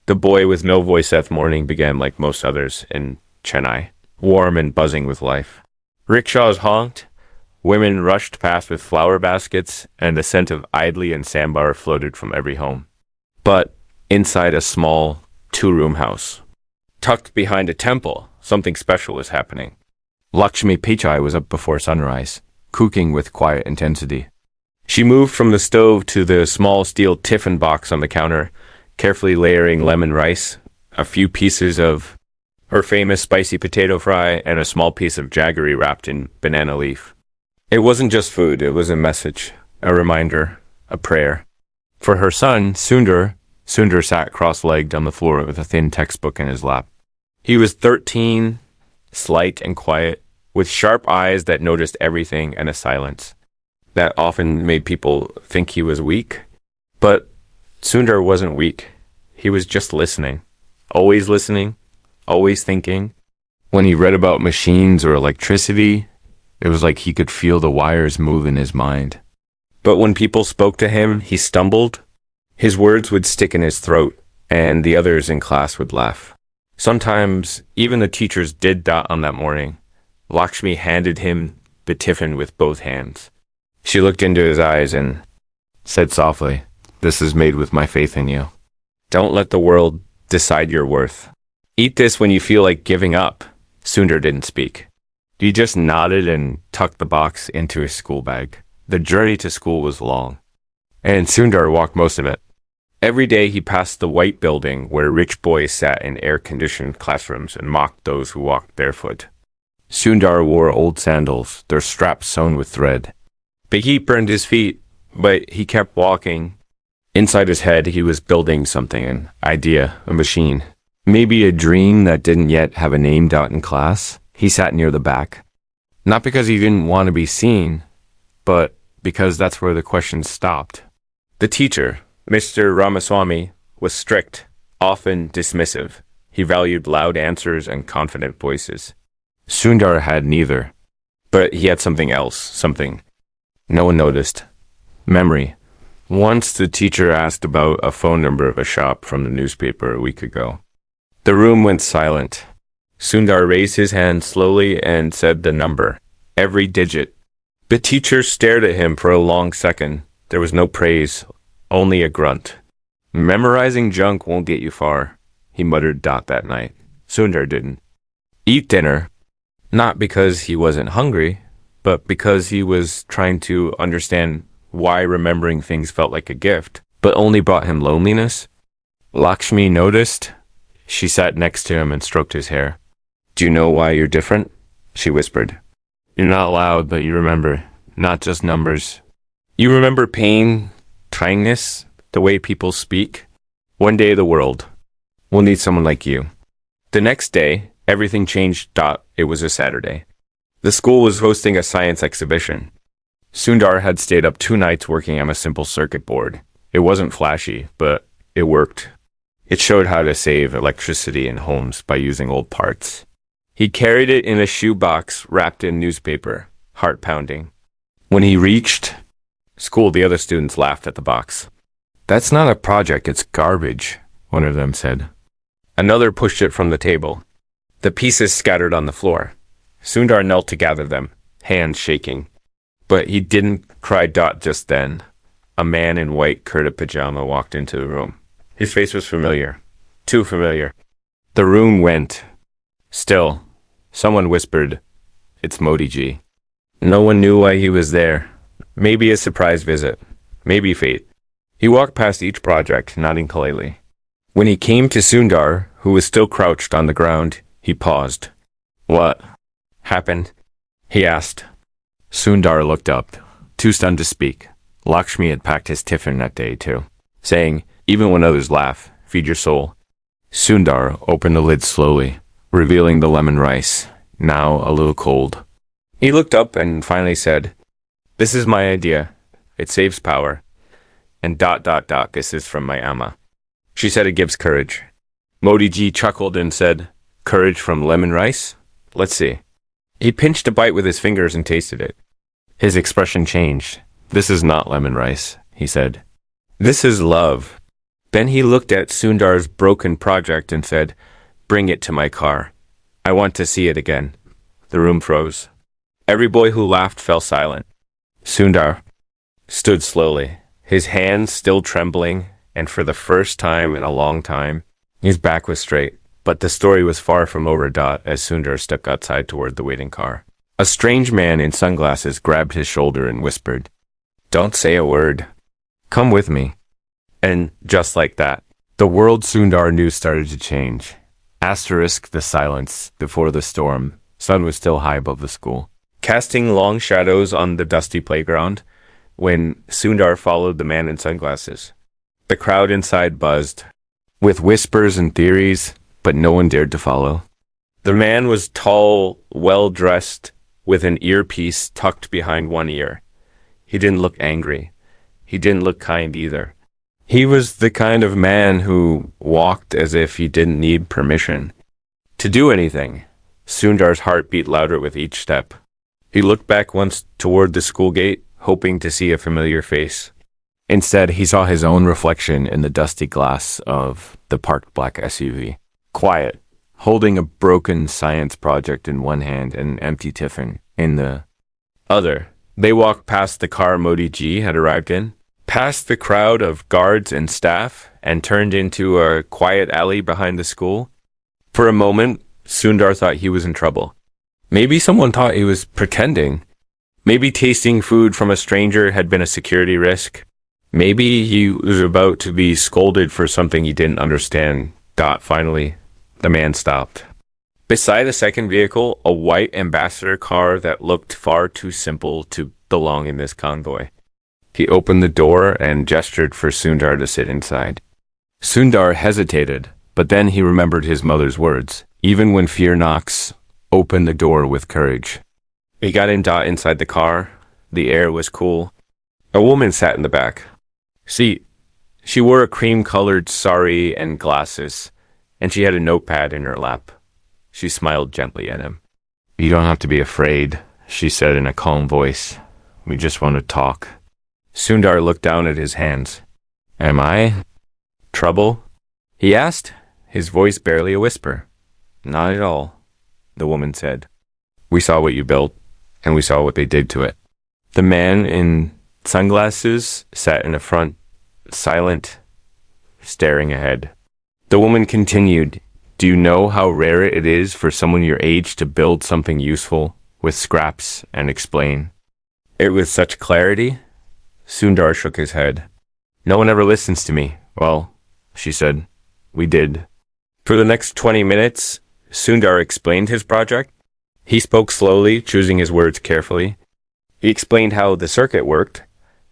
The boy with no voice that morning began like most others in Chennai, warm and buzzing with life. Rickshaws honked, women rushed past with flower baskets, and the scent of idli and sambar floated from every home. But inside a small, two-room house, tucked behind a temple, something special was happening. Lakshmi Pichai was up before sunrise, cooking with quiet intensity. She moved from the stove to the small steel tiffin box on the counter, carefully layering lemon rice, a few pieces of her famous spicy potato fry, and a small piece of jaggery wrapped in banana leaf. It wasn't just food, it was a message, a reminder, a prayer. For her son, Sundar sat cross-legged on the floor with a thin textbook in his lap. He was 13, slight and quiet, with sharp eyes that noticed everything and a silence that often made people think he was weak. But Sundar wasn't weak. He was just listening, always thinking. When he read about machines or electricity, it was like he could feel the wires move in his mind. But when people spoke to him, he stumbled. His words would stick in his throat, and the others in class would laugh. Sometimes, even the teachers did dot on that morning. Lakshmi handed him the tiffin with both hands. She looked into his eyes and said softly, "This is made with my faith in you. Don't let the world decide your worth. Eat this when you feel like giving up." Sundar didn't speak. He just nodded and tucked the box into his school bag. The journey to school was long, and Sundar walked most of it. Every day he passed the white building where rich boys sat in air-conditioned classrooms and mocked those who walked barefoot. Sundar wore old sandals, their straps sewn with thread. The heat burned his feet, but he kept walking. Inside his head, he was building something, an idea, a machine. Maybe a dream that didn't yet have a name out in class. He sat near the back. Not because he didn't want to be seen, but because that's where the questions stopped. The teacher, Mr. Ramaswamy, was strict, often dismissive. He valued loud answers and confident voices. Sundar had neither, but he had something else, something no one noticed. Memory. Once the teacher asked about a phone number of a shop from the newspaper a week ago. The room went silent. Sundar raised his hand slowly and said the number, every digit. The teacher stared at him for a long second. There was no praise, only a grunt. "Memorizing junk won't get you far," he muttered that night. Sundar didn't. Eat dinner, not because he wasn't hungry, but because he was trying to understand why remembering things felt like a gift, but only brought him loneliness. Lakshmi noticed. She sat next to him and stroked his hair. "Do you know why you're different?" she whispered. "You're not loud, but you remember, not just numbers. You remember pain, kindness, the way people speak. One day the world will need someone like you." The next day, everything changed. It was a Saturday. The school was hosting a science exhibition. Sundar had stayed up 2 nights working on a simple circuit board. It wasn't flashy, but it worked. It showed how to save electricity in homes by using old parts. He carried it in a shoebox wrapped in newspaper, heart pounding. When he reached school, the other students laughed at the box. "That's not a project, it's garbage," one of them said. Another pushed it from the table. The pieces scattered on the floor. Sundar knelt to gather them, hands shaking. But he didn't cry just then. A man in white kurta pajama walked into the room. His face was familiar. Too familiar. The room went still. Someone whispered, "It's Modi ji." No one knew why he was there. Maybe a surprise visit. Maybe fate. He walked past each project, nodding politely. When he came to Sundar, who was still crouched on the ground, he paused. "What happened?" he asked. Sundar looked up, too stunned to speak. Lakshmi had packed his tiffin that day, too, saying, "Even when others laugh, feed your soul." Sundar opened the lid slowly, revealing the lemon rice, now a little cold. He looked up and finally said, "This is my idea. It saves power. And this is from my amma." She said it gives courage. Modi ji chuckled and said, "Courage from lemon rice? Let's see." He pinched a bite with his fingers and tasted it. His expression changed. "This is not lemon rice," he said. "This is love." Then he looked at Sundar's broken project and said, "Bring it to my car. I want to see it again." The room froze. Every boy who laughed fell silent. Sundar stood slowly, his hands still trembling, and for the first time in a long time, his back was straight. But the story was far from over. As Sundar stepped outside toward the waiting car, a strange man in sunglasses grabbed his shoulder and whispered, "Don't say a word. Come with me." And just like that, the world Sundar knew started to change. Asterisk the silence before the storm. Sun was still high above the school, casting long shadows on the dusty playground when Sundar followed the man in sunglasses. The crowd inside buzzed, with whispers and theories, but no one dared to follow. The man was tall, well-dressed, with an earpiece tucked behind one ear. He didn't look angry. He didn't look kind either. He was the kind of man who walked as if he didn't need permission to do anything. Sundar's heart beat louder with each step. He looked back once toward the school gate, hoping to see a familiar face. Instead, he saw his own reflection in the dusty glass of the parked black SUV. Quiet, holding a broken science project in one hand and an empty tiffin in the other. They walked past the car Modi ji had arrived in, past the crowd of guards and staff, and turned into a quiet alley behind the school. For a moment, Sundar thought he was in trouble. Maybe someone thought he was pretending. Maybe tasting food from a stranger had been a security risk. Maybe he was about to be scolded for something he didn't understand. Finally, the man stopped. Beside the second vehicle, a white ambassador car that looked far too simple to belong in this convoy. He opened the door and gestured for Sundar to sit inside. Sundar hesitated, but then he remembered his mother's words. Even when fear knocks, open the door with courage. He got inside the car. The air was cool. A woman sat in the back. She wore a cream-colored sari and glasses, and she had a notepad in her lap. She smiled gently at him. "You don't have to be afraid," she said in a calm voice. "We just want to talk." Sundar looked down at his hands. "Am I trouble?" he asked, his voice barely a whisper. "Not at all," the woman said. "We saw what you built, and we saw what they did to it." The man in sunglasses sat in the front, silent, staring ahead. The woman continued, "Do you know how rare it is for someone your age to build something useful with scraps and explain it with such clarity?" Sundar shook his head. "No one ever listens to me." "Well," she said, "we did." For the next 20 minutes, Sundar explained his project. He spoke slowly, choosing his words carefully. He explained how the circuit worked,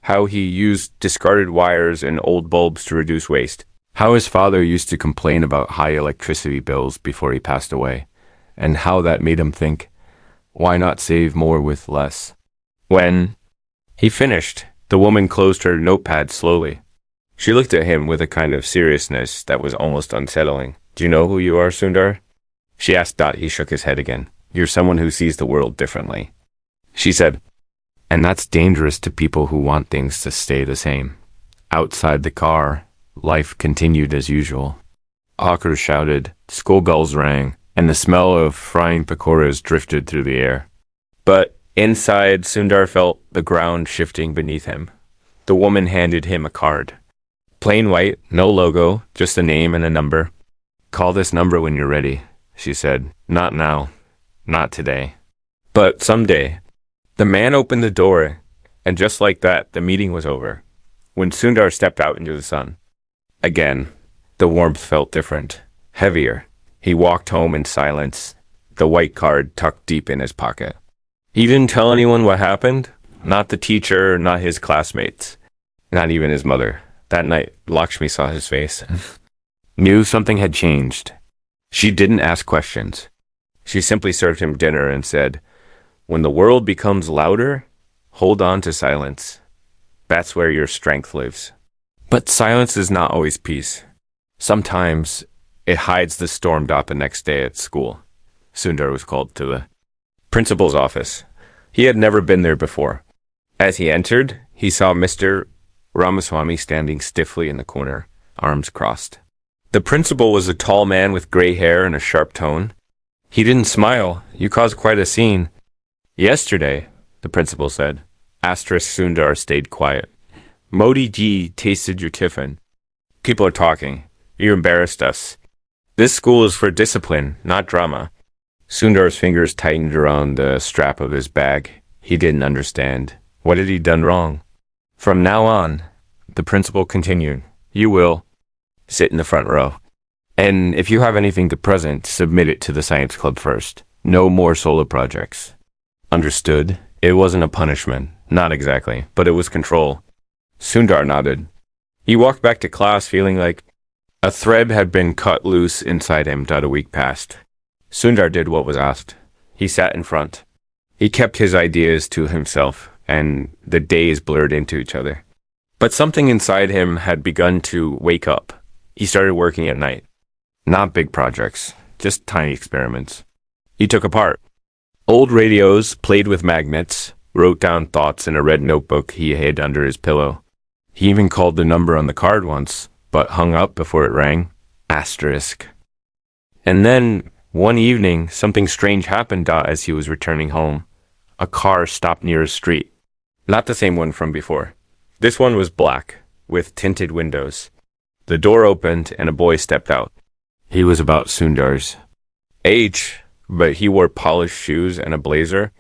how he used discarded wires and old bulbs to reduce waste, how his father used to complain about high electricity bills before he passed away, and how that made him think, why not save more with less? When he finished, the woman closed her notepad slowly. She looked at him with a kind of seriousness that was almost unsettling. "Do you know who you are, Sundar?" she asked. He shook his head again. "You're someone who sees the world differently," she said. "And that's dangerous to people who want things to stay the same." Outside the car, life continued as usual. Hawkers shouted, school bells rang, and the smell of frying pakoras drifted through the air. But inside, Sundar felt the ground shifting beneath him. The woman handed him a card. Plain white, no logo, just a name and a number. "Call this number when you're ready," she said. "Not now. Not today. But someday." The man opened the door, and just like that, the meeting was over. When Sundar stepped out into the sun, again, the warmth felt different, heavier. He walked home in silence, the white card tucked deep in his pocket. He didn't tell anyone what happened, not the teacher, not his classmates, not even his mother. That night, Lakshmi saw his face, knew something had changed. She didn't ask questions. She simply served him dinner and said, "When the world becomes louder, hold on to silence. That's where your strength lives." But silence is not always peace. Sometimes it hides the storm. The next day at school, Sundar was called to the principal's office. He had never been there before. As he entered, he saw Mr. Ramaswamy standing stiffly in the corner, arms crossed. The principal was a tall man with gray hair and a sharp tone. He didn't smile. You caused quite a scene. Yesterday, the principal said. Asterisk Sundar stayed quiet. Modi ji tasted your tiffin. People are talking. You embarrassed us. This school is for discipline, not drama. Sundar's fingers tightened around the strap of his bag. He didn't understand. What had he done wrong? From now on, the principal continued, you will sit in the front row. And if you have anything to present, submit it to the science club first. No more solo projects. Understood. It wasn't a punishment. Not exactly, but it was control. Sundar nodded. He walked back to class feeling like a thread had been cut loose inside him. A week passed. Sundar did what was asked. He sat in front. He kept his ideas to himself, and the days blurred into each other. But something inside him had begun to wake up. He started working at night. Not big projects, just tiny experiments. He took apart old radios, played with magnets, wrote down thoughts in a red notebook he hid under his pillow. He even called the number on the card once, but hung up before it rang. Asterisk. And then, one evening, something strange happened as he was returning home. A car stopped near a street. Not the same one from before. This one was black, with tinted windows. The door opened and a boy stepped out. He was about Sundar's age, but he wore polished shoes and a blazer.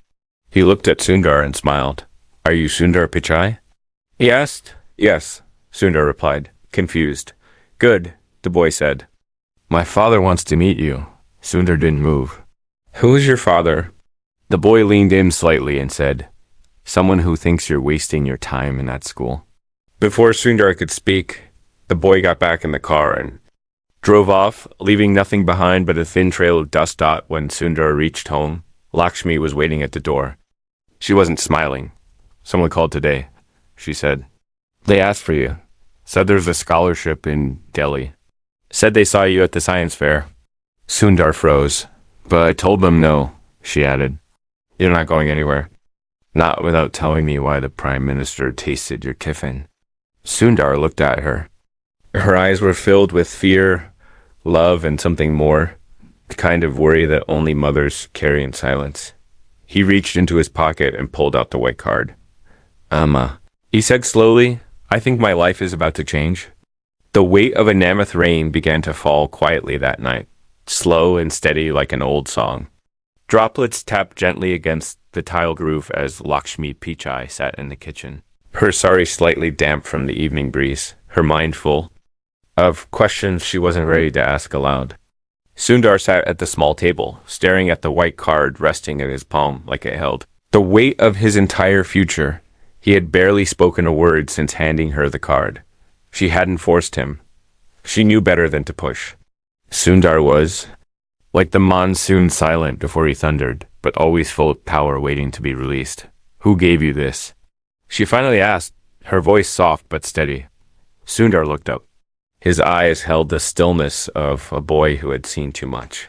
He looked at Sundar and smiled. Are you Sundar Pichai? He asked. Yes, Sundar replied, confused. Good, the boy said. My father wants to meet you. Sundar didn't move. Who is your father? The boy leaned in slightly and said, someone who thinks you're wasting your time in that school. Before Sundar could speak, the boy got back in the car and drove off, leaving nothing behind but a thin trail of dust dot. When Sundar reached home, Lakshmi was waiting at the door. She wasn't smiling. Someone called today, she said. They asked for you. Said there's a scholarship in Delhi. Said they saw you at the science fair. Sundar froze. But I told them no, she added. You're not going anywhere. Not without telling me why the Prime Minister tasted your tiffin. Sundar looked at her. Her eyes were filled with fear, love, and something more. The kind of worry that only mothers carry in silence. He reached into his pocket and pulled out the white card. He said slowly, I think my life is about to change. The weight of a mammoth rain began to fall quietly that night, slow and steady like an old song. Droplets tapped gently against the tile groove as Lakshmi Pichai sat in the kitchen. Her sari slightly damp from the evening breeze, her mind full of questions she wasn't ready to ask aloud. Sundar sat at the small table, staring at the white card resting in his palm like it held the weight of his entire future. He had barely spoken a word since handing her the card. She hadn't forced him. She knew better than to push. Sundar was like the monsoon, silent before he thundered, but always full of power waiting to be released. Who gave you this? She finally asked, her voice soft but steady. Sundar looked up. His eyes held the stillness of a boy who had seen too much.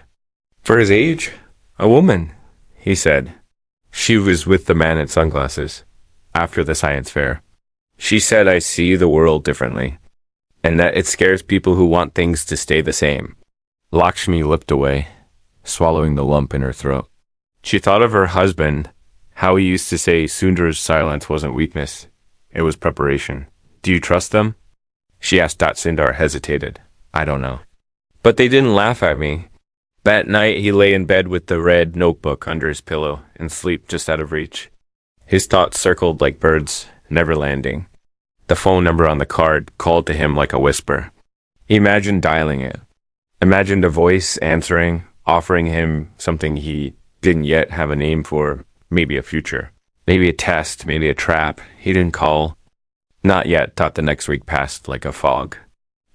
For his age, a woman, he said. She was with the man in sunglasses, after the science fair. She said, I see the world differently, and that it scares people who want things to stay the same. Lakshmi looked away, swallowing the lump in her throat. She thought of her husband, how he used to say Sundar's silence wasn't weakness, it was preparation. Do you trust them? She asked. Sundar hesitated. I don't know. But they didn't laugh at me. That night he lay in bed with the red notebook under his pillow and sleep just out of reach. His thoughts circled like birds, never landing. The phone number on the card called to him like a whisper. He imagined dialing it. Imagined a voice answering, offering him something he didn't yet have a name for, maybe a future. Maybe a test, maybe a trap. He didn't call. Not yet. Thought the next week passed like a fog.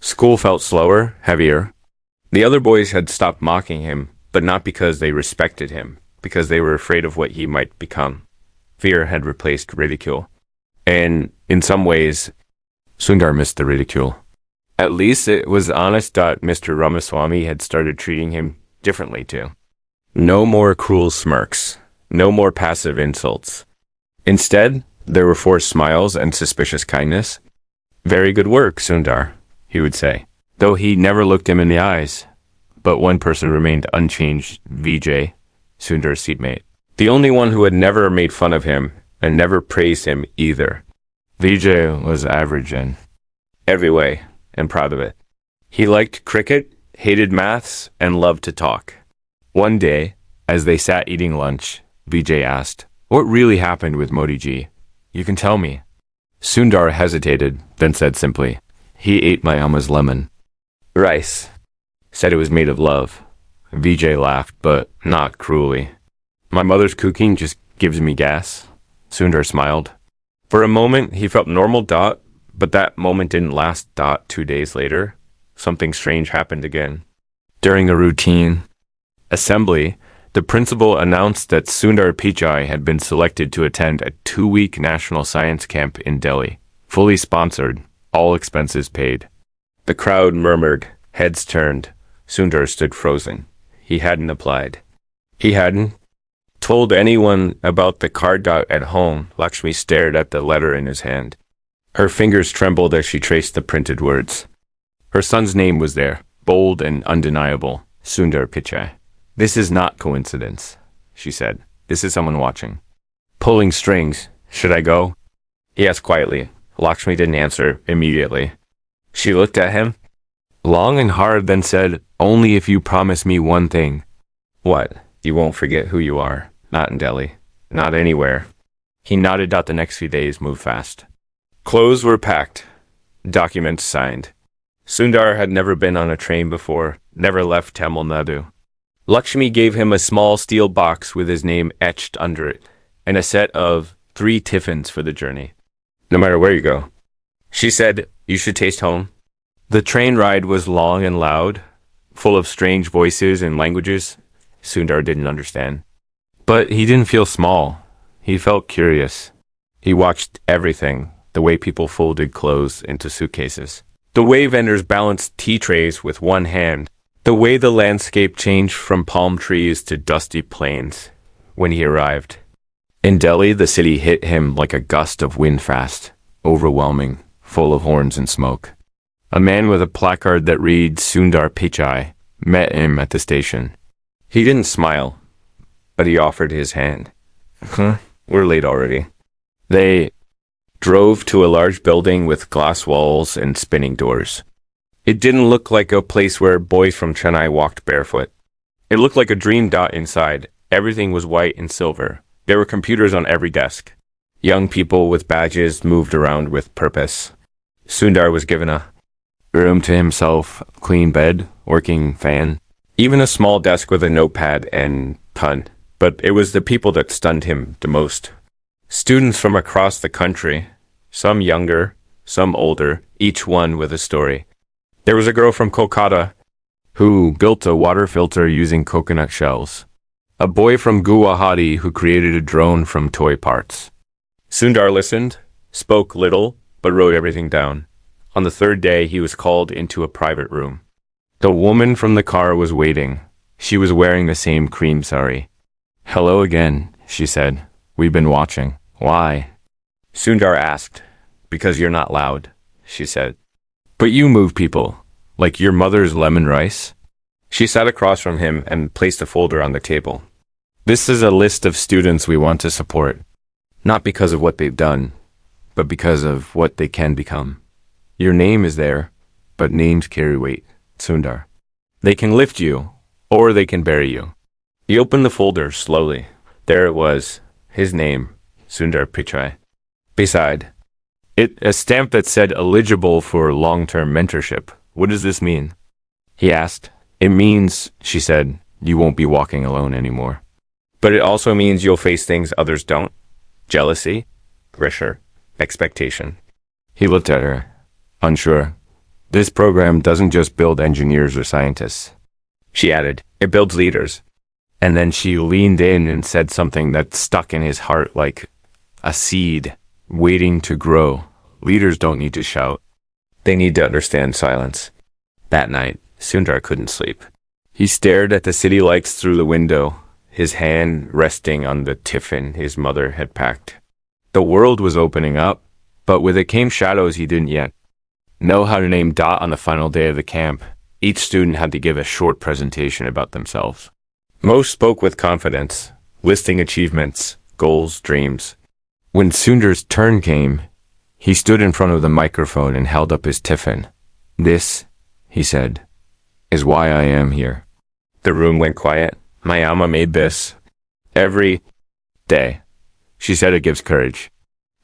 School felt slower, heavier. The other boys had stopped mocking him, but not because they respected him, because they were afraid of what he might become. Fear had replaced ridicule. And in some ways, Sundar missed the ridicule. At least it was honest. Mr. Ramaswamy had started treating him differently too. No more cruel smirks. No more passive insults. Instead, there were forced smiles and suspicious kindness. Very good work, Sundar, he would say, though he never looked him in the eyes. But one person remained unchanged, Vijay, Sundar's seatmate. The only one who had never made fun of him and never praised him either. Vijay was average in every way and proud of it. He liked cricket, hated maths, and loved to talk. One day, as they sat eating lunch, Vijay asked, "What really happened with Modi ji? You can tell me." Sundar hesitated, then said simply, "He ate my Amma's lemon." Rice. Said it was made of love. Vijay laughed, but not cruelly. "My mother's cooking just gives me gas." Sundar smiled. For a moment, he felt normal. But that moment didn't last. 2 days later, something strange happened again. During a routine assembly, the principal announced that Sundar Pichai had been selected to attend a 2-week national science camp in Delhi, fully sponsored, all expenses paid. The crowd murmured, heads turned. Sundar stood frozen. He hadn't applied. He hadn't told anyone about the card at home. Lakshmi stared at the letter in his hand. Her fingers trembled as she traced the printed words. Her son's name was there, bold and undeniable, Sundar Pichai. "This is not coincidence," she said. "This is someone watching. Pulling strings. Should I go?" He asked quietly. Lakshmi didn't answer immediately. She looked at him long and hard, then said, "Only if you promise me one thing." "What?" "You won't forget who you are. Not in Delhi. Not anywhere." He nodded. The next few days moved fast. Clothes were packed. Documents signed. Sundar had never been on a train before, never left Tamil Nadu. Lakshmi gave him a small steel box with his name etched under it, and a set of 3 tiffins for the journey. "No matter where you go," she said, "you should taste home." The train ride was long and loud, full of strange voices and languages Sundar didn't understand. But he didn't feel small. He felt curious. He watched everything, the way people folded clothes into suitcases, the way vendors balanced tea trays with one hand, the way the landscape changed from palm trees to dusty plains when he arrived. In Delhi, the city hit him like a gust of wind fast, overwhelming, full of horns and smoke. A man with a placard that read Sundar Pichai met him at the station. He didn't smile, but he offered his hand. "We're late already." They drove to a large building with glass walls and spinning doors. It didn't look like a place where boys from Chennai walked barefoot. It looked like a dream. Inside, everything was white and silver. There were computers on every desk. Young people with badges moved around with purpose. Sundar was given a room to himself, clean bed, working fan, even a small desk with a notepad and pen. But it was the people that stunned him the most. Students from across the country, some younger, some older, each one with a story. There was a girl from Kolkata who built a water filter using coconut shells. A boy from Guwahati who created a drone from toy parts. Sundar listened, spoke little, but wrote everything down. On the 3rd day, he was called into a private room. The woman from the car was waiting. She was wearing the same cream sari. "Hello again," she said. "We've been watching." "Why?" Sundar asked. "Because you're not loud," she said. "But you move people, like your mother's lemon rice." She sat across from him and placed a folder on the table. "This is a list of students we want to support, not because of what they've done, but because of what they can become. Your name is there, but names carry weight, Sundar. They can lift you, or they can bury you." He opened the folder slowly. There it was, his name, Sundar Pichai. Beside it, a stamp that said eligible for long-term mentorship. "What does this mean?" he asked. "It means," she said, "you won't be walking alone anymore. But it also means you'll face things others don't. Jealousy, pressure, expectation." He looked at her, unsure. "This program doesn't just build engineers or scientists," she added. "It builds leaders." And then she leaned in and said something that stuck in his heart like a seed waiting to grow. Leaders don't need to shout. They need to understand silence. That night, Sundar couldn't sleep. He stared at the city lights through the window, his hand resting on the tiffin his mother had packed. The world was opening up, but with it came shadows he didn't yet know how to name Dot on the final day of the camp. Each student had to give a short presentation about themselves. Most spoke with confidence, listing achievements, goals, dreams. When Sundar's turn came, he stood in front of the microphone and held up his tiffin. "This," he said, "is why I am here." The room went quiet. "My amma made this every day." She said it gives courage.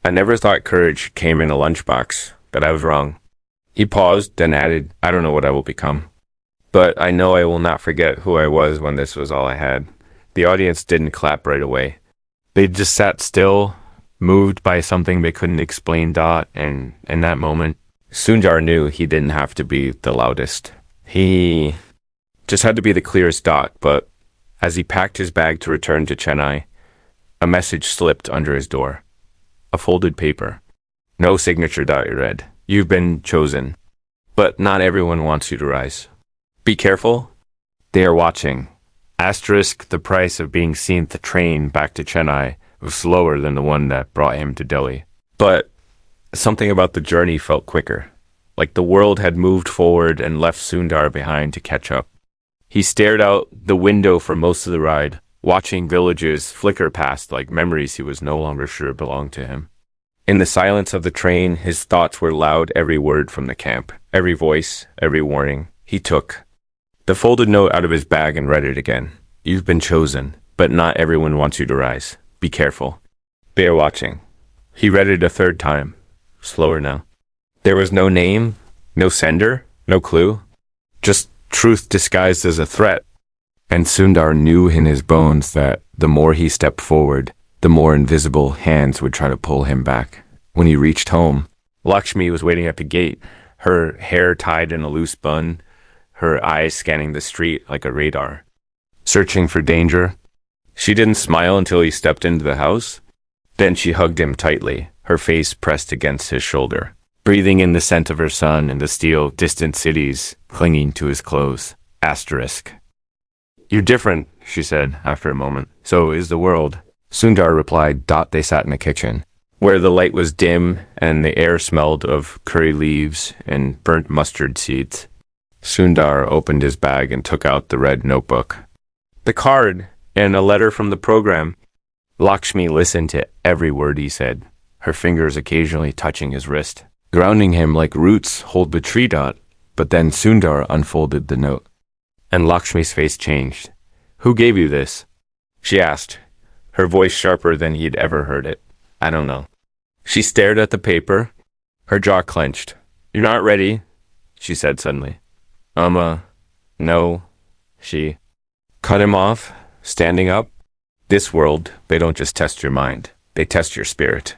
I never thought courage came in a lunchbox, but I was wrong. He paused, then added, "I don't know what I will become, but I know I will not forget who I was when this was all I had." The audience didn't clap right away. They just sat still, moved by something they couldn't explain. And in that moment, Sundar knew he didn't have to be the loudest. He just had to be the clearest. But as he packed his bag to return to Chennai, a message slipped under his door. A folded paper. "No signature." He read. "You've been chosen, but not everyone wants you to rise. Be careful. They are watching. Asterisk, the price of being seen at the train back to Chennai was slower than the one that brought him to Delhi." But something about the journey felt quicker, like the world had moved forward and left Sundar behind to catch up. He stared out the window for most of the ride, watching villages flicker past like memories he was no longer sure belonged to him. In the silence of the train, his thoughts were loud, every word from the camp, every voice, every warning. He took the folded note out of his bag and read it again. "You've been chosen, but not everyone wants you to rise. Be careful. They are watching." He read it a third time, slower now. There was no name, no sender, no clue, just truth disguised as a threat. And Sundar knew in his bones that the more he stepped forward, the more invisible hands would try to pull him back. When he reached home, Lakshmi was waiting at the gate, her hair tied in a loose bun, her eyes scanning the street like a radar, searching for danger. She didn't smile until he stepped into the house. Then she hugged him tightly, her face pressed against his shoulder, breathing in the scent of her son and the steel distant cities clinging to his clothes. Asterisk. "You're different," she said after a moment. "So is the world." Sundar replied. They sat in the kitchen, where the light was dim and the air smelled of curry leaves and burnt mustard seeds. Sundar opened his bag and took out the red notebook. The card and a letter from the program. Lakshmi listened to every word he said, her fingers occasionally touching his wrist, grounding him like roots hold the tree. But then Sundar unfolded the note, and Lakshmi's face changed. "Who gave you this?" she asked, her voice sharper than he'd ever heard it. "I don't know." She stared at the paper, her jaw clenched. "You're not ready," she said suddenly. No, she cut him off, standing up. "This world, they don't just test your mind, they test your spirit.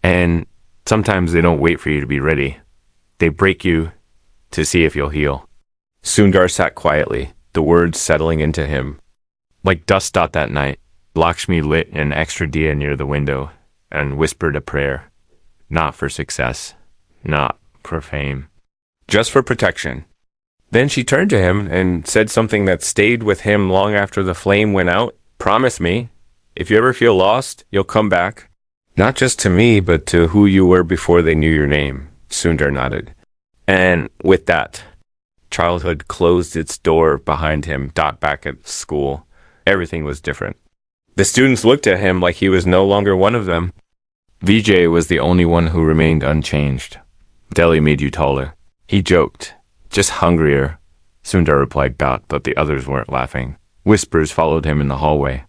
And sometimes they don't wait for you to be ready. They break you to see if you'll heal." Sundar sat quietly, the words settling into him. Like dust. That night, Lakshmi lit an extra diya near the window and whispered a prayer. Not for success, not for fame, just for protection. Then she turned to him and said something that stayed with him long after the flame went out. "Promise me, if you ever feel lost, you'll come back. Not just to me, but to who you were before they knew your name." Sundar nodded. And with that, childhood closed its door behind him. Back at school, everything was different. The students looked at him like he was no longer one of them. Vijay was the only one who remained unchanged. "Delhi made you taller," he joked. "Just hungrier," Sundar replied. But the others weren't laughing. Whispers followed him in the hallway.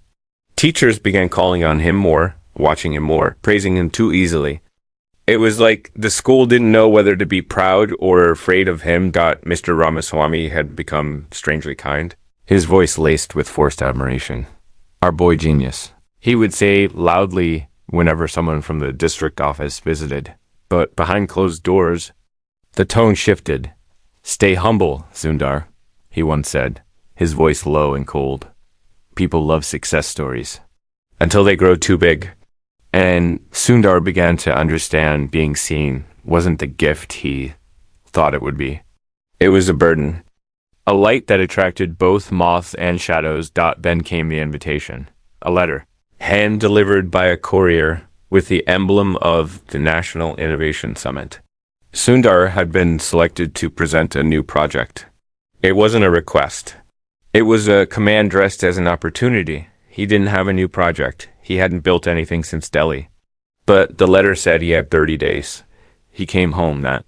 Teachers began calling on him more, watching him more, praising him too easily. It was like the school didn't know whether to be proud or afraid of him. Mr. Ramaswamy had become strangely kind, his voice laced with forced admiration. "Our boy genius," he would say loudly whenever someone from the district office visited. But behind closed doors, the tone shifted. "Stay humble, Sundar," he once said, his voice low and cold. "People love success stories until they grow too big." And Sundar began to understand being seen wasn't the gift he thought it would be. It was a burden, a light that attracted both moths and shadows. Then came the invitation, a letter, hand-delivered by a courier with the emblem of the National Innovation Summit. Sundar had been selected to present a new project. It wasn't a request. It was a command dressed as an opportunity. He didn't have a new project. He hadn't built anything since Delhi. But the letter said he had 30 days. He came home that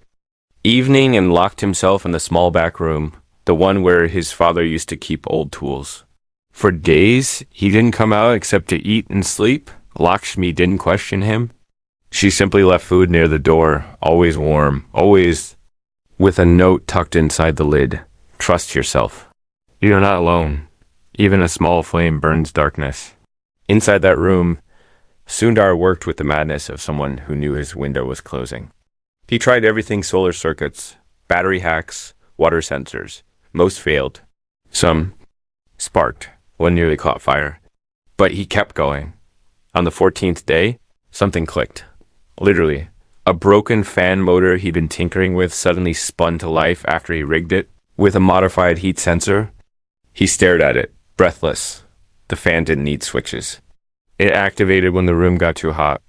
evening and locked himself in the small back room, the one where his father used to keep old tools. For days, he didn't come out except to eat and sleep. Lakshmi didn't question him. She simply left food near the door, always warm, always with a note tucked inside the lid. Trust yourself. You're not alone. Even a small flame burns darkness. Inside that room, Sundar worked with the madness of someone who knew his window was closing. He tried everything: solar circuits, battery hacks, water sensors. Most failed. Some sparked. One nearly caught fire. But he kept going. On the 14th day, something clicked. Literally, a broken fan motor he'd been tinkering with suddenly spun to life after he rigged it with a modified heat sensor. He stared at it, breathless. The fan didn't need switches. It activated when the room got too hot.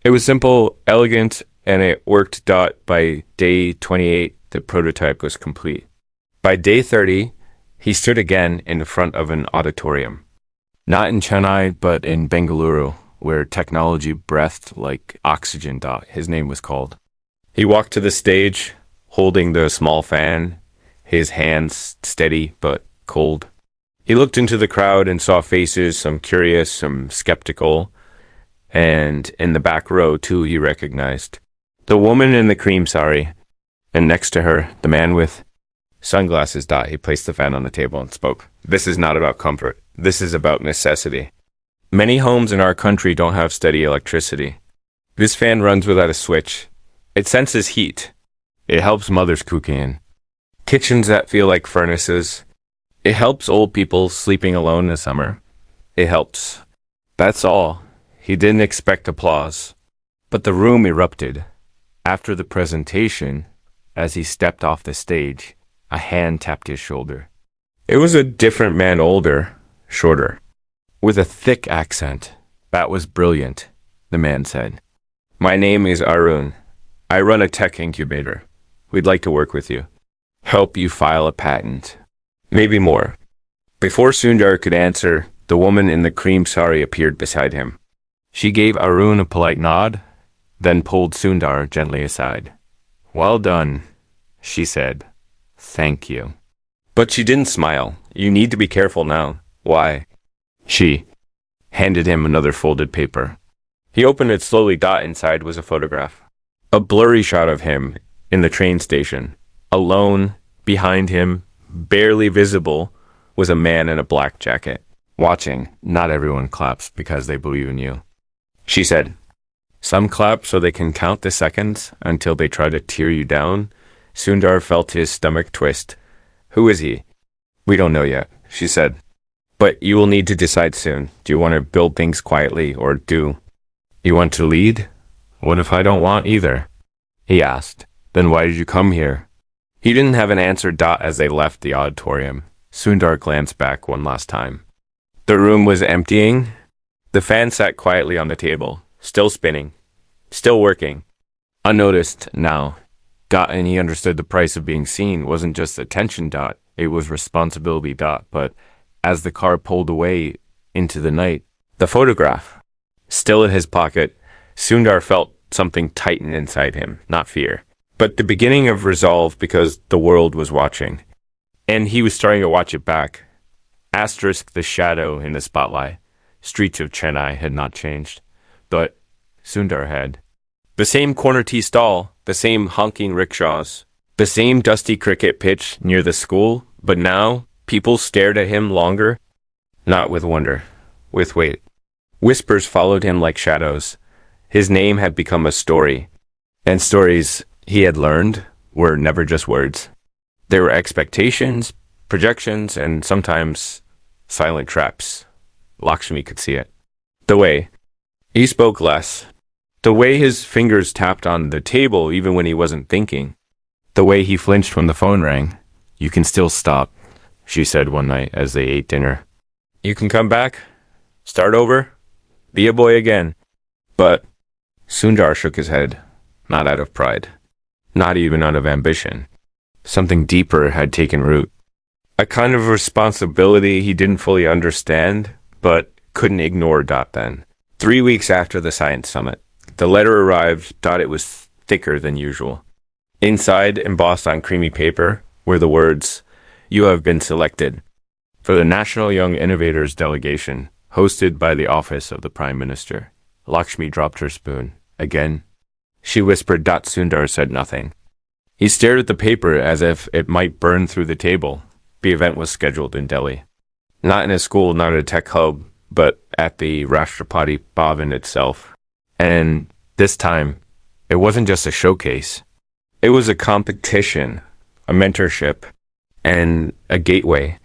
It was simple, elegant, and it worked. By day 28, the prototype was complete. By day 30, he stood again in front of an auditorium. Not in Chennai, but in Bengaluru, where technology breathed like oxygen. His name was called. He walked to the stage, holding the small fan, his hands steady but cold. He looked into the crowd and saw faces, some curious, some skeptical, and in the back row, too, he recognized the woman in the cream sari, and next to her, the man with sunglasses. He placed the fan on the table and spoke. This is not about comfort. This is about necessity. Many homes in our country don't have steady electricity. This fan runs without a switch. It senses heat. It helps mothers cook in kitchens that feel like furnaces. It helps old people sleeping alone in the summer. It helps. That's all. He didn't expect applause. But the room erupted. After the presentation, as he stepped off the stage, a hand tapped his shoulder. It was a different man, older, shorter, with a thick accent. That was brilliant, the man said. My name is Arun. I run a tech incubator. We'd like to work with you. Help you file a patent. Maybe more. Before Sundar could answer, the woman in the cream sari appeared beside him. She gave Arun a polite nod, then pulled Sundar gently aside. Well done, she said. Thank you. But she didn't smile. You need to be careful now. Why? She handed him another folded paper. He opened it slowly. Inside was a photograph. A blurry shot of him in the train station. Alone, behind him, barely visible, was a man in a black jacket, watching. Not everyone claps because they believe in you, she said. Some clap so they can count the seconds until they try to tear you down. Sundar felt his stomach twist. Who is he? We don't know yet, she said. But you will need to decide soon. Do you want to build things quietly, or do you want to lead? What if I don't want either? He asked. Then why did you come here? He didn't have an answer. As they left the auditorium, Sundar glanced back one last time. The room was emptying. The fan sat quietly on the table, still spinning, still working, unnoticed now. And he understood the price of being seen wasn't just attention. It was responsibility. But as the car pulled away into the night, the photograph still in his pocket, Sundar felt something tighten inside him, not fear, but the beginning of resolve, because the world was watching, and he was starting to watch it back. Asterisk the shadow in the spotlight. Streets of Chennai had not changed, but Sundar had. The same corner tea stall, the same honking rickshaws, the same dusty cricket pitch near the school, but now people stared at him longer, not with wonder, with wait. Whispers followed him like shadows. His name had become a story, and stories, he had learned, were never just words. There were expectations, projections, and sometimes silent traps. Lakshmi could see it. The way he spoke less. The way his fingers tapped on the table even when he wasn't thinking. The way he flinched when the phone rang. You can still stop, she said one night as they ate dinner. You can come back, start over, be a boy again. But Sundar shook his head, not out of pride. not even out of ambition. Something deeper had taken root. A kind of responsibility he didn't fully understand, but couldn't ignore. Then. 3 weeks after the science summit, the letter arrived. It was thicker than usual. Inside, embossed on creamy paper, were the words, "You have been selected for the National Young Innovators Delegation, hosted by the Office of the Prime Minister." Lakshmi dropped her spoon. Again, she whispered. Sundar said nothing. He stared at the paper as if it might burn through the table. The event was scheduled in Delhi. Not in a school, not a tech hub, but at the Rashtrapati Bhavan itself. And this time, it wasn't just a showcase. It was a competition, a mentorship, and a gateway.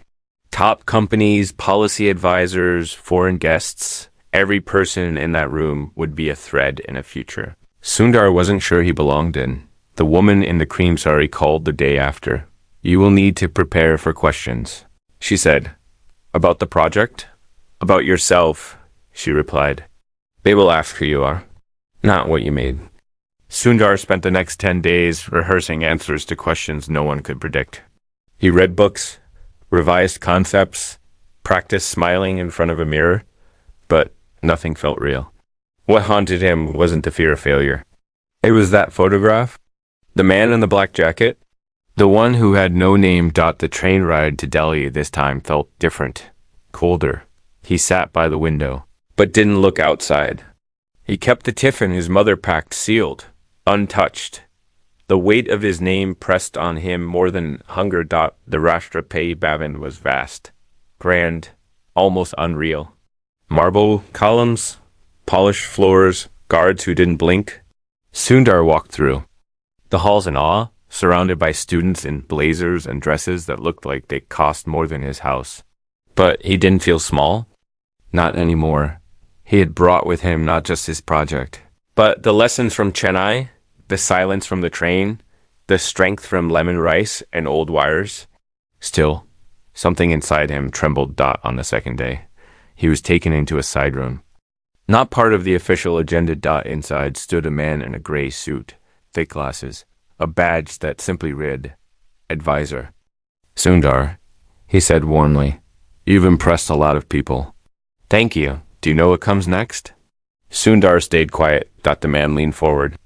Top companies, policy advisors, foreign guests, every person in that room would be a thread in a future Sundar wasn't sure he belonged in. The woman in the cream sari called the day after. "You will need to prepare for questions," she said. "About the project?" "About yourself," she replied. "They will ask who you are, not what you made." Sundar spent the next 10 days rehearsing answers to questions no one could predict. He read books, revised concepts, practiced smiling in front of a mirror, but nothing felt real. What haunted him wasn't the fear of failure. It was that photograph, the man in the black jacket, the one who had no name. The train ride to Delhi this time felt different, colder. He sat by the window, but didn't look outside. He kept the tiffin his mother packed sealed, untouched. The weight of his name pressed on him more than hunger. The Rashtrapati Bhavan was vast, grand, almost unreal. Marble columns, polished floors, guards who didn't blink. Sundar walked through. The hall's in awe, surrounded by students in blazers and dresses that looked like they cost more than his house. But he didn't feel small. Not anymore. He had brought with him not just his project, but the lessons from Chennai, the silence from the train, the strength from lemon rice and old wires. Still, something inside him trembled. On the second day, he was taken into a side room. Not part of the official agenda. Inside stood a man in a gray suit, thick glasses, a badge that simply read, "Advisor." "Sundar," he said warmly, "you've impressed a lot of people." "Thank you. Do you know what comes next?" Sundar stayed quiet. The man leaned forward.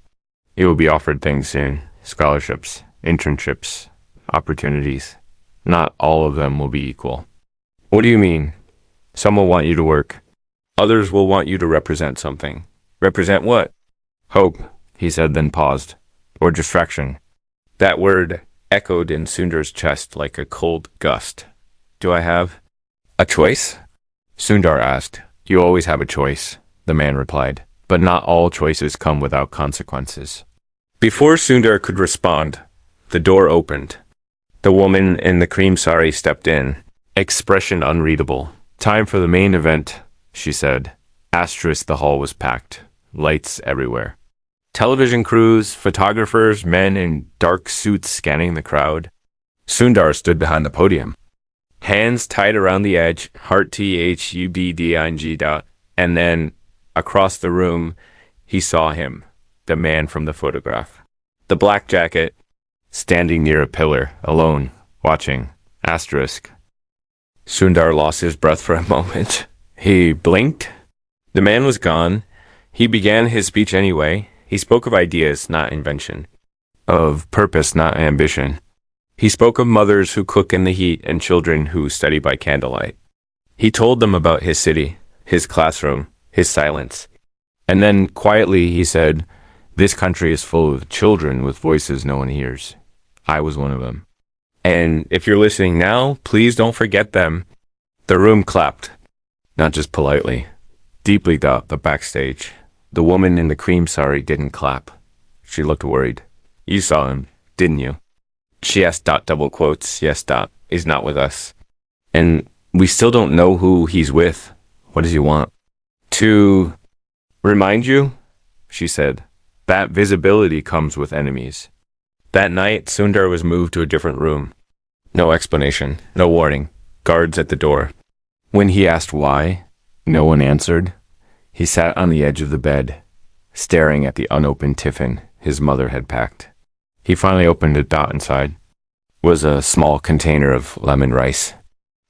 "You will be offered things soon. Scholarships, internships, opportunities. Not all of them will be equal." "What do you mean?" "Some will want you to work. Others will want you to represent something." "Represent what?" "Hope," he said, then paused. "Or distraction." That word echoed in Sundar's chest like a cold gust. "Do I have a choice?" Sundar asked. "You always have a choice," the man replied. "But not all choices come without consequences." Before Sundar could respond, the door opened. The woman in the cream sari stepped in, expression unreadable. "Time for the main event," she said. The hall was packed. Lights everywhere. Television crews, photographers, men in dark suits scanning the crowd. Sundar stood behind the podium. Hands tied around the edge, heart THUBDING. And then, across the room, he saw him, the man from the photograph. The black jacket, standing near a pillar, alone, watching. Sundar lost his breath for a moment. He blinked. The man was gone. He began his speech anyway. He spoke of ideas, not invention. Of purpose, not ambition. He spoke of mothers who cook in the heat and children who study by candlelight. He told them about his city, his classroom, his silence. And then, quietly, he said, "This country is full of children with voices no one hears. I was one of them. And if you're listening now, please don't forget them." The room clapped. Not just politely. Deeply. The backstage. The woman in the cream sari didn't clap. She looked worried. "You saw him, didn't you?" She asked. Double quotes. "Yes. He's not with us. And we still don't know who he's with. What does he want?" "To remind you," she said, "that visibility comes with enemies." That night, Sundar was moved to a different room. No explanation, no warning. Guards at the door. When he asked why, no one answered. He sat on the edge of the bed, staring at the unopened tiffin his mother had packed. He finally opened a dot inside. Was a small container of lemon rice.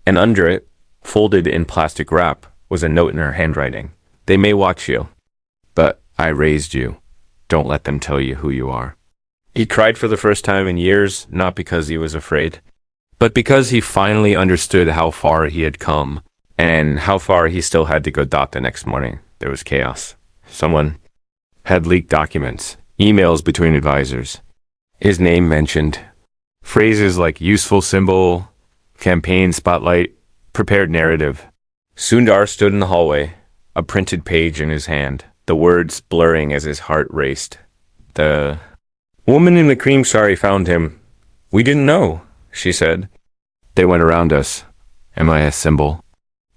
And under it, folded in plastic wrap, was a note in her handwriting. They may watch you, but I raised you. Don't let them tell you who you are. He cried for the first time in years, not because he was afraid, but because he finally understood how far he had come and how far he still had to go. The next morning. There was chaos. Someone had leaked documents, emails between advisors. His name mentioned. Phrases like useful symbol, campaign spotlight, prepared narrative. Sundar stood in the hallway, a printed page in his hand, the words blurring as his heart raced. The woman in the cream sari found him. We didn't know, she said. They went around us. Am I a symbol?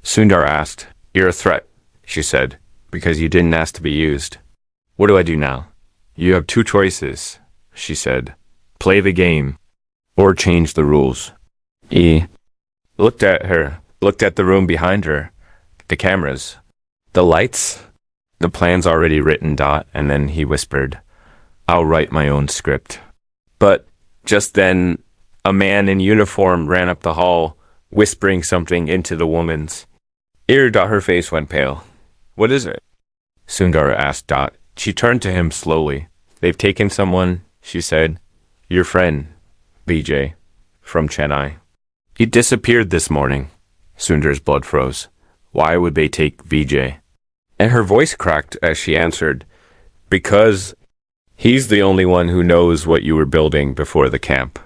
Sundar asked. You're a threat, she said, because you didn't ask to be used. What do I do now? You have two choices, she said. Play the game, or change the rules. He looked at her, looked at the room behind her, the cameras, the lights, the plans already written. And then he whispered, I'll write my own script. But just then, a man in uniform ran up the hall, whispering something into the woman's ear. Her face went pale. What is it? Sundar asked. She turned to him slowly. They've taken someone, she said. Your friend, Vijay, from Chennai. He disappeared this morning. Sundar's blood froze. Why would they take Vijay? And her voice cracked as she answered, because he's the only one who knows what you were building before the camp.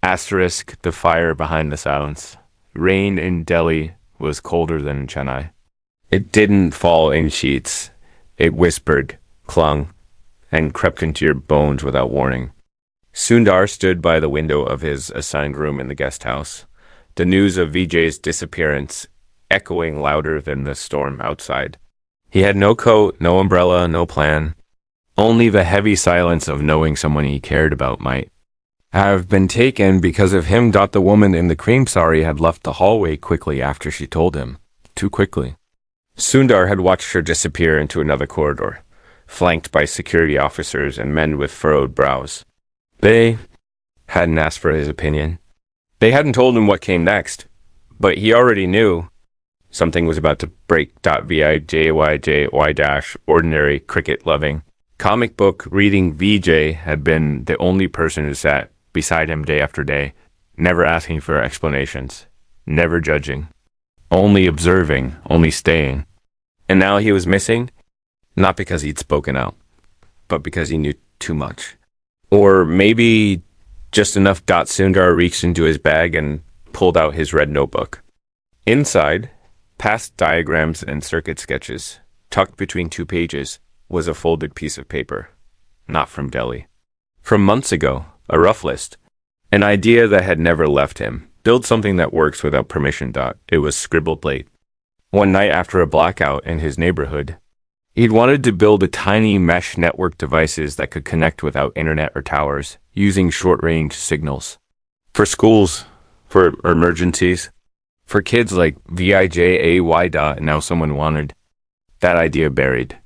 Asterisk the fire behind the silence. Rain in Delhi was colder than in Chennai. It didn't fall in sheets. It whispered, clung, and crept into your bones without warning. Sundar stood by the window of his assigned room in the guest house, the news of Vijay's disappearance echoing louder than the storm outside. He had no coat, no umbrella, no plan. Only the heavy silence of knowing someone he cared about might have been taken because of him. The woman in the cream sari had left the hallway quickly after she told him. Too quickly. Sundar had watched her disappear into another corridor, flanked by security officers and men with furrowed brows. They hadn't asked for his opinion. They hadn't told him what came next, but he already knew something was about to break. Vijay, ordinary cricket-loving, comic book reading Vijay had been the only person who sat beside him day after day, never asking for explanations, never judging, only observing, only staying. And now he was missing, not because he'd spoken out, but because he knew too much. Or maybe just enough. Sundar reached into his bag and pulled out his red notebook. Inside, past diagrams and circuit sketches, tucked between two pages, was a folded piece of paper. Not from Delhi. From months ago, a rough list. An idea that had never left him. Build something that works without permission. It was scribbled late. One night after a blackout in his neighborhood, he'd wanted to build a tiny mesh network devices that could connect without internet or towers, using short-range signals. For schools, for emergencies, for kids like Vijay. Now someone wanted that idea buried.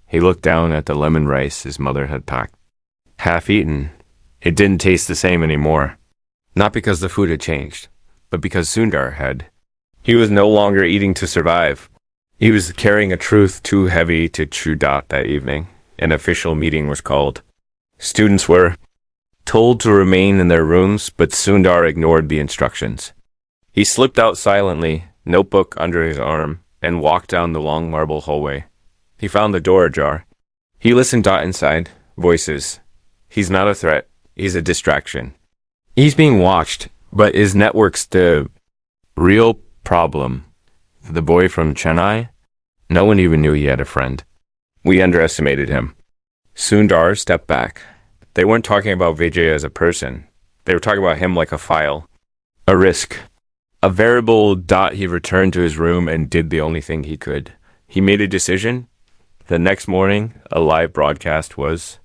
He looked down at the lemon rice his mother had packed. Half-eaten, it didn't taste the same anymore. Not because the food had changed, but because Sundar had. He was no longer eating to survive. He was carrying a truth too heavy to chew. That evening, an official meeting was called. Students were told to remain in their rooms, but Sundar ignored the instructions. He slipped out silently, notebook under his arm, and walked down the long marble hallway. He found the door ajar. He listened. Inside, voices. He's not a threat. He's a distraction. He's being watched, but his network's the real problem. The boy from Chennai? No one even knew he had a friend. We underestimated him. Sundar stepped back. They weren't talking about Vijay as a person. They were talking about him like a file. A risk. A variable. He returned to his room and did the only thing he could. He made a decision. The next morning, a live broadcast was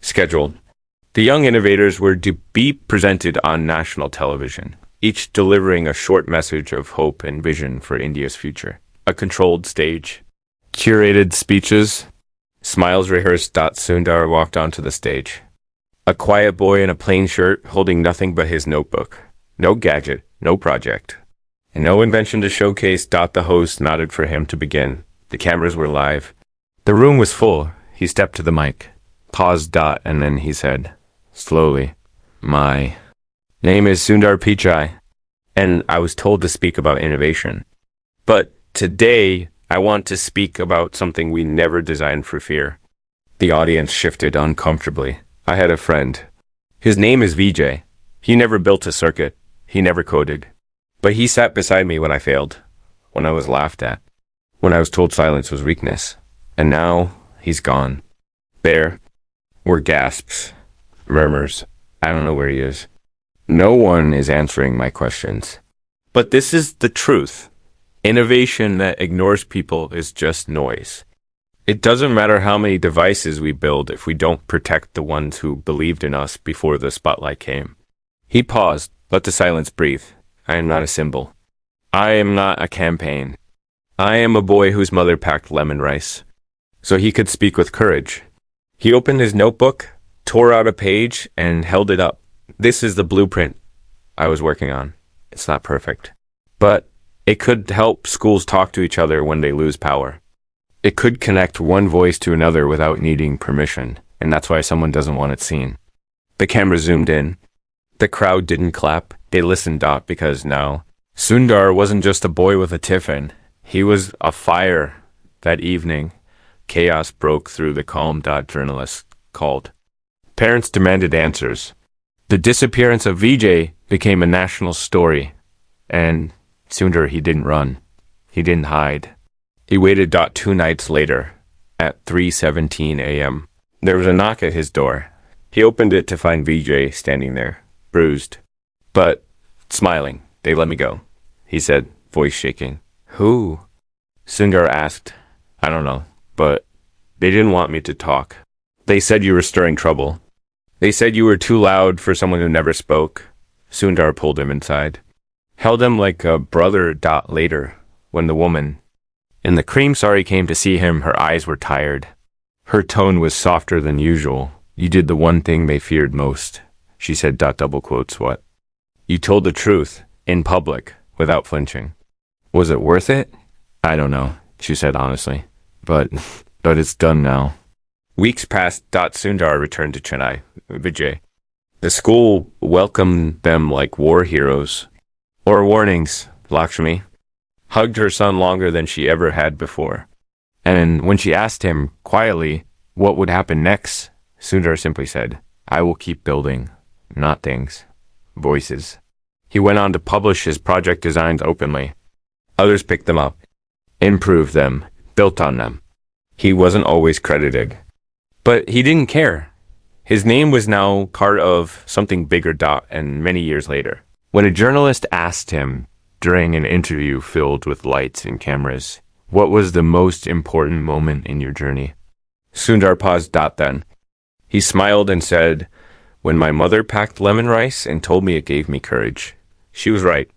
scheduled. The young innovators were to be presented on national television, each delivering a short message of hope and vision for India's future. A controlled stage, curated speeches, smiles rehearsed. Sundar walked onto the stage. A quiet boy in a plain shirt holding nothing but his notebook. No gadget, no project, and no invention to showcase. The host nodded for him to begin. The cameras were live. The room was full. He stepped to the mic, paused, and then he said, slowly, "My name is Sundar Pichai, and I was told to speak about innovation. But today, I want to speak about something we never designed for fear." The audience shifted uncomfortably. I had a friend. His name is VJ. He never built a circuit. He never coded. But he sat beside me when I failed, when I was laughed at, when I was told silence was weakness. And now, he's gone. There were gasps, murmurs. I don't know where he is. No one is answering my questions. But this is the truth. Innovation that ignores people is just noise. It doesn't matter how many devices we build if we don't protect the ones who believed in us before the spotlight came. He paused, let the silence breathe. I am not a symbol. I am not a campaign. I am a boy whose mother packed lemon rice, so he could speak with courage. He opened his notebook, tore out a page, and held it up. This is the blueprint I was working on. It's not perfect, but it could help schools talk to each other when they lose power. It could connect one voice to another without needing permission, and that's why someone doesn't want it seen. The camera zoomed in. The crowd didn't clap. They listened, because now Sundar wasn't just a boy with a tiffin. He was a fire. That evening, chaos broke through the calm. Journalists called. Parents demanded answers. The disappearance of VJ became a national story. And Sundar, he didn't run. He didn't hide. He waited. 2 nights later, at 3:17 a.m., there was a knock at his door. He opened it to find VJ standing there, bruised, but smiling. "They let me go," he said, voice shaking. "Who?" Sundar asked. "I don't know, but they didn't want me to talk. They said you were stirring trouble. They said you were too loud for someone who never spoke." Sundar pulled him inside, held him like a brother. Later, when the woman in the cream sari came to see him, her eyes were tired. Her tone was softer than usual. "You did the one thing they feared most," she said. Double quotes. "What?" "You told the truth, in public, without flinching." "Was it worth it?" "I don't know," she said honestly. But it's done now." Weeks passed. Sundar returned to Chennai, Vijay. The school welcomed them like war heroes. Or warnings. Lakshmi hugged her son longer than she ever had before. And when she asked him, quietly, what would happen next, Sundar simply said, "I will keep building, not things, voices." He went on to publish his project designs openly. Others picked them up, improved them, built on them. He wasn't always credited, but he didn't care. His name was now part of something bigger. And many years later, when a journalist asked him during an interview filled with lights and cameras, what was the most important moment in your journey? Sundar paused. Then he smiled and said, "When my mother packed lemon rice and told me it gave me courage." She was right.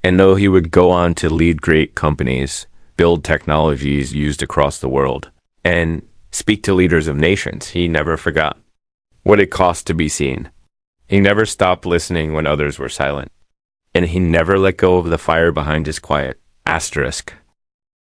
And though he would go on to lead great companies, build technologies used across the world, and speak to leaders of nations, he never forgot what it cost to be seen. He never stopped listening when others were silent. And he never let go of the fire behind his quiet. Asterisk.